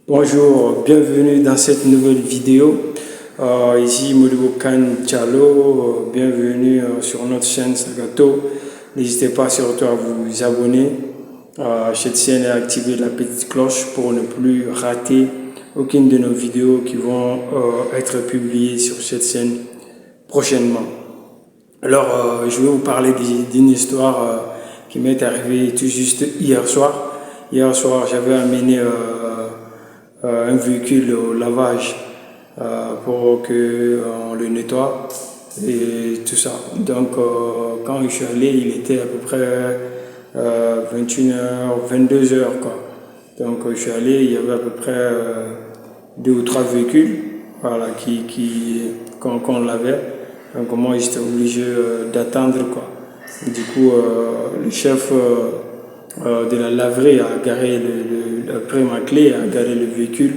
Bonjour, bienvenue dans cette nouvelle vidéo. Ici Modibo Khan Diallo, bienvenue sur notre chaîne Sagato. N'hésitez pas surtout à vous abonner à cette chaîne et à activer la petite cloche pour ne plus rater aucune de nos vidéos qui vont être publiées sur cette chaîne prochainement. Alors, je vais vous parler d'une histoire qui m'est arrivée tout juste hier soir. Hier soir, j'avais amené un véhicule au lavage pour qu'on le nettoie et tout ça. Donc, quand je suis allé, il était à peu près 21h, 22h, quoi. Donc, je suis allé, il y avait à peu près deux ou trois véhicules, voilà, qu'on lavait. Donc, moi, j'étais obligé d'attendre, quoi. Du coup, le chef de la laverie a garé a pris ma clé, a garé le véhicule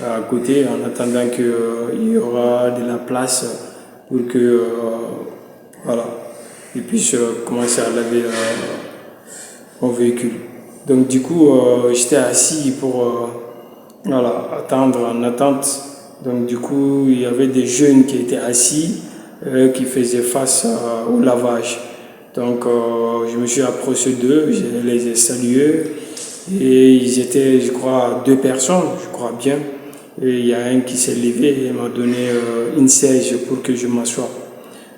à côté en attendant qu'il y aura de la place pour que voilà, il puisse commencer à laver mon véhicule. Donc du coup, j'étais assis pour voilà, attendre en attente. Donc du coup, il y avait des jeunes qui étaient assis, qui faisaient face au lavage. Donc, je me suis approché d'eux, je les ai salués et ils étaient, je crois, deux personnes, je crois bien. Et il y a un qui s'est levé et m'a donné une chaise pour que je m'assoie.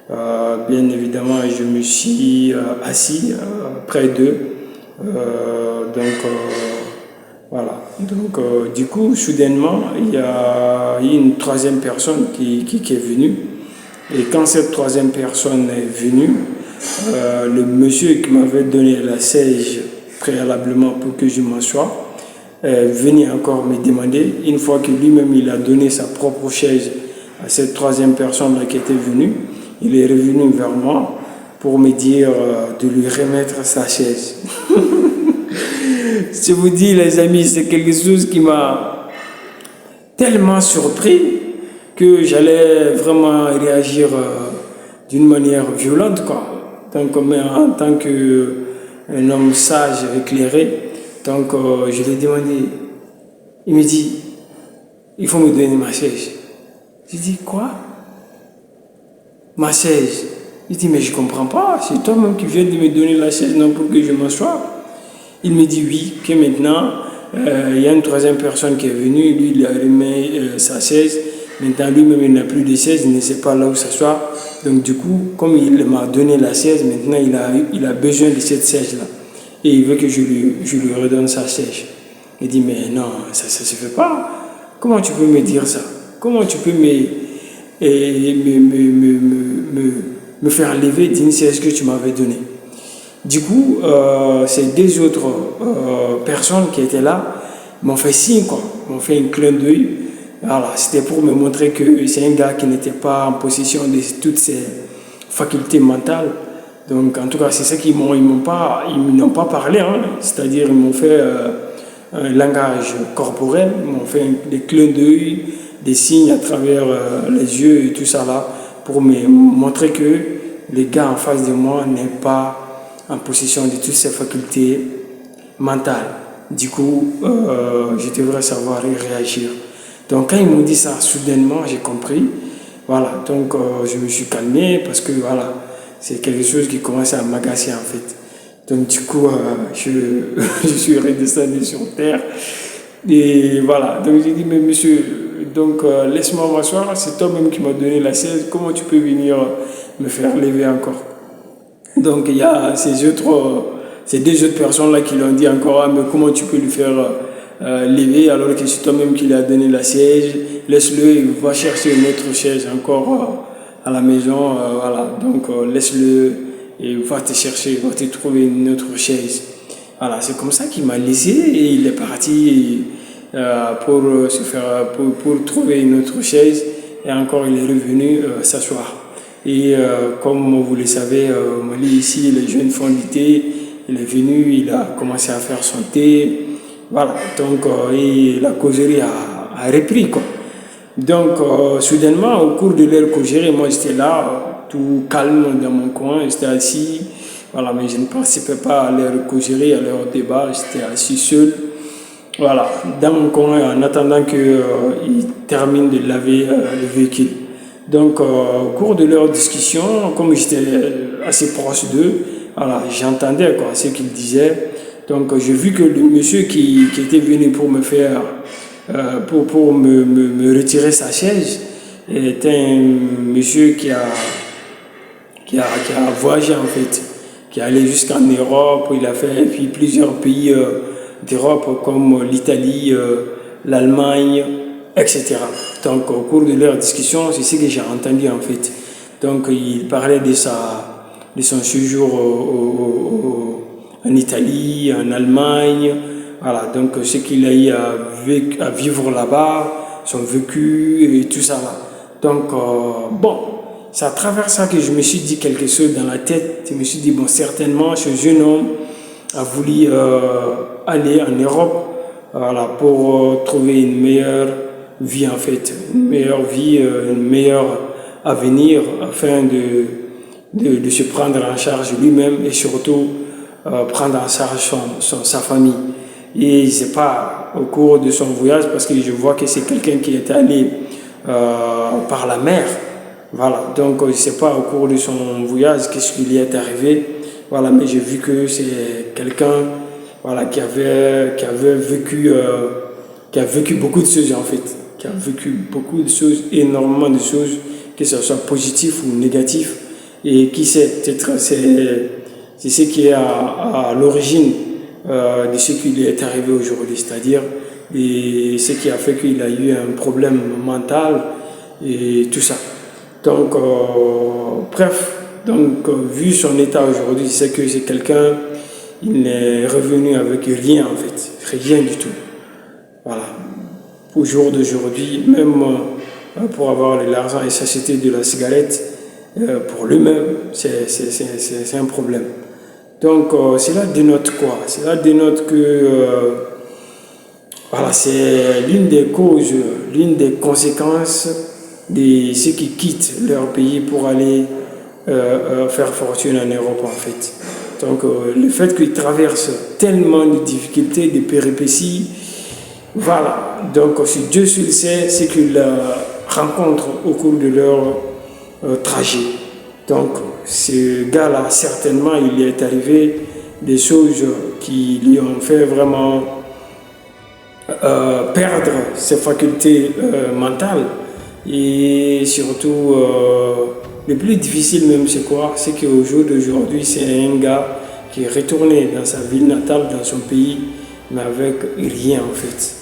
Bien évidemment, je me suis assis près d'eux. Voilà. Donc, du coup, soudainement, il y a une troisième personne qui est venue. Et quand cette troisième personne est venue, le monsieur qui m'avait donné la chaise préalablement pour que je m'assoie venait encore me demander, une fois que lui-même il a donné sa propre chaise à cette troisième personne-là qui était venue, il est revenu vers moi pour me dire de lui remettre sa chaise. Je vous dis les amis, c'est quelque chose qui m'a tellement surpris que j'allais vraiment réagir d'une manière violente, quoi. Donc, en tant qu'un homme sage, éclairé, donc je lui ai demandé, il me dit, il faut me donner ma chaise. J'ai dit, quoi? Ma chaise? Il dit, mais je ne comprends pas, c'est toi-même qui viens de me donner la chaise, non, pour que je m'assoie. Il me dit oui, que maintenant, il y a une troisième personne qui est venue, lui, il a remis sa chaise. Maintenant, lui-même, il n'a plus de chaise, il ne sait pas là où s'asseoir. Donc, du coup, comme il m'a donné la chaise, maintenant, il a besoin de cette chaise-là. Et il veut que je lui redonne sa chaise. Il dit, mais non, ça ne se fait pas. Comment tu peux me dire ça? Comment tu peux me faire lever d'une chaise que tu m'avais donnée? Du coup, ces deux autres personnes qui étaient là m'ont fait signe, quoi, m'ont fait un clin d'œil. Voilà, c'était pour me montrer que c'est un gars qui n'était pas en possession de toutes ses facultés mentales. Donc, en tout cas, c'est ça qu'ils n'ont pas parlé, hein. C'est-à-dire, ils m'ont fait un langage corporel, ils m'ont fait des clins d'œil, des signes à travers les yeux et tout ça là, pour me montrer que le gars en face de moi n'est pas en possession de toutes ses facultés mentales. Du coup, je devrais savoir y réagir. Donc, quand ils m'ont dit ça, soudainement, j'ai compris. Voilà, donc je me suis calmé parce que voilà, c'est quelque chose qui commençait à m'agacer en fait. Donc, du coup, je suis redescendu sur terre. Et voilà, donc j'ai dit, mais monsieur, donc laisse-moi m'asseoir, c'est toi-même qui m'as donné la chaise, comment tu peux venir me faire lever encore? Donc il y a ces deux autres personnes-là qui lui ont dit encore, ah, mais comment tu peux lui faire lever alors que c'est toi-même qui lui as donné la chaise, laisse-le, il va chercher une autre chaise encore à la maison, voilà, donc laisse-le, et il va te chercher, il va te trouver une autre chaise. Voilà, c'est comme ça qu'il m'a laissé et il est parti pour trouver une autre chaise et encore il est revenu s'asseoir. Et comme vous le savez, au Mali, ici, les jeunes font du thé. Il est venu, il a commencé à faire son thé. Voilà, donc et la causerie a repris, quoi. Donc, soudainement, au cours de leur causerie, moi j'étais là, tout calme dans mon coin, j'étais assis. Voilà, mais je ne participais pas à leur causerie, à leur débat, j'étais assis seul. voilà, dans mon coin en attendant qu'ils terminent de laver le véhicule. Donc, au cours de leur discussion, comme j'étais assez proche d'eux, voilà, j'entendais ce qu'ils disaient. Donc, j'ai vu que le monsieur qui était venu pour me faire, pour me retirer sa chaise, était un monsieur qui a voyagé en fait, qui est allé jusqu'en Europe. Il a fait puis plusieurs pays d'Europe comme l'Italie, l'Allemagne, etc. Donc au cours de leur discussion, c'est ce que j'ai entendu en fait. Donc il parlait de son séjour en Italie, en Allemagne, voilà, donc ce qu'il a eu à vivre là-bas, son vécu et tout ça là. Donc bon, c'est à travers ça que je me suis dit quelque chose dans la tête. Je me suis dit, bon, certainement, ce jeune homme a voulu aller en Europe, voilà, pour trouver une meilleure vie, en fait. Une meilleure vie, un meilleur avenir, afin de se prendre en charge lui-même et surtout prendre en charge sa famille. Et c'est pas au cours de son voyage, parce que je vois que c'est quelqu'un qui est allé par la mer. Voilà, donc je ne sais pas au cours de son voyage qu'est-ce qui lui est arrivé, voilà, mais j'ai vu que c'est quelqu'un, voilà, qui a vécu beaucoup de choses en fait, qui a vécu beaucoup de choses, énormément de choses, que ce soit positif ou négatif, et qui sait, peut-être c'est ce qui est à l'origine de ce qui lui est arrivé aujourd'hui, c'est-à-dire et ce qui a fait qu'il a eu un problème mental et tout ça. Donc, bref, donc, vu son état aujourd'hui, c'est que c'est quelqu'un, il n'est revenu avec rien en fait, rien du tout. Voilà. Au jour d'aujourd'hui, même pour avoir l'argent et s'acheter de la cigarette, pour lui-même, c'est un problème. Donc, cela dénote quoi? Cela dénote que voilà, c'est l'une des causes, l'une des conséquences de ceux qui quittent leur pays pour aller faire fortune en Europe en fait. Donc le fait qu'ils traversent tellement de difficultés, de péripéties, voilà. Donc si Dieu seul sait ce qu'ils rencontrent au cours de leur trajet. Donc ce gars-là, certainement, il est arrivé des choses qui lui ont fait vraiment perdre ses facultés mentales. Et surtout, le plus difficile même, c'est quoi? C'est qu'au jour d'aujourd'hui, c'est un gars qui est retourné dans sa ville natale, dans son pays, mais avec rien en fait.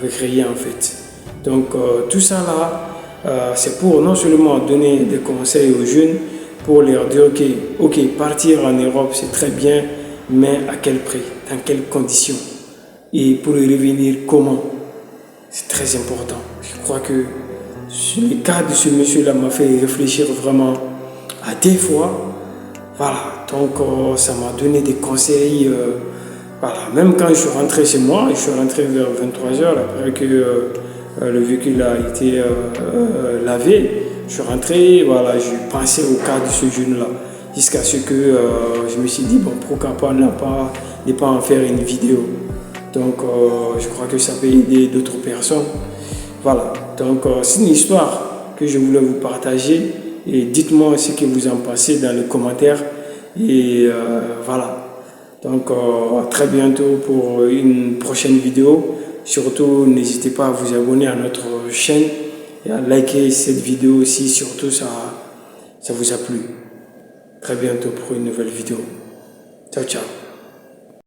Avec rien en fait. Donc tout ça là, c'est pour non seulement donner des conseils aux jeunes, pour leur dire ok, partir en Europe c'est très bien, mais à quel prix? Dans quelles conditions? Et pour y revenir comment? C'est très important. Je crois que le cas de ce monsieur-là m'a fait réfléchir vraiment à des fois. Voilà, donc ça m'a donné des conseils. Voilà, même quand je suis rentré chez moi, je suis rentré vers 23h après que le véhicule a été lavé. Je suis rentré, voilà, je pensais au cas de ce jeune-là. Jusqu'à ce que je me suis dit, bon, pourquoi pas ne pas en faire une vidéo. Donc, je crois que ça peut aider d'autres personnes. Voilà, donc c'est une histoire que je voulais vous partager. Et dites-moi ce que vous en pensez dans les commentaires. Et voilà. Donc, à très bientôt pour une prochaine vidéo. Surtout, n'hésitez pas à vous abonner à notre chaîne et à liker cette vidéo si surtout ça vous a plu. Très bientôt pour une nouvelle vidéo. Ciao, ciao.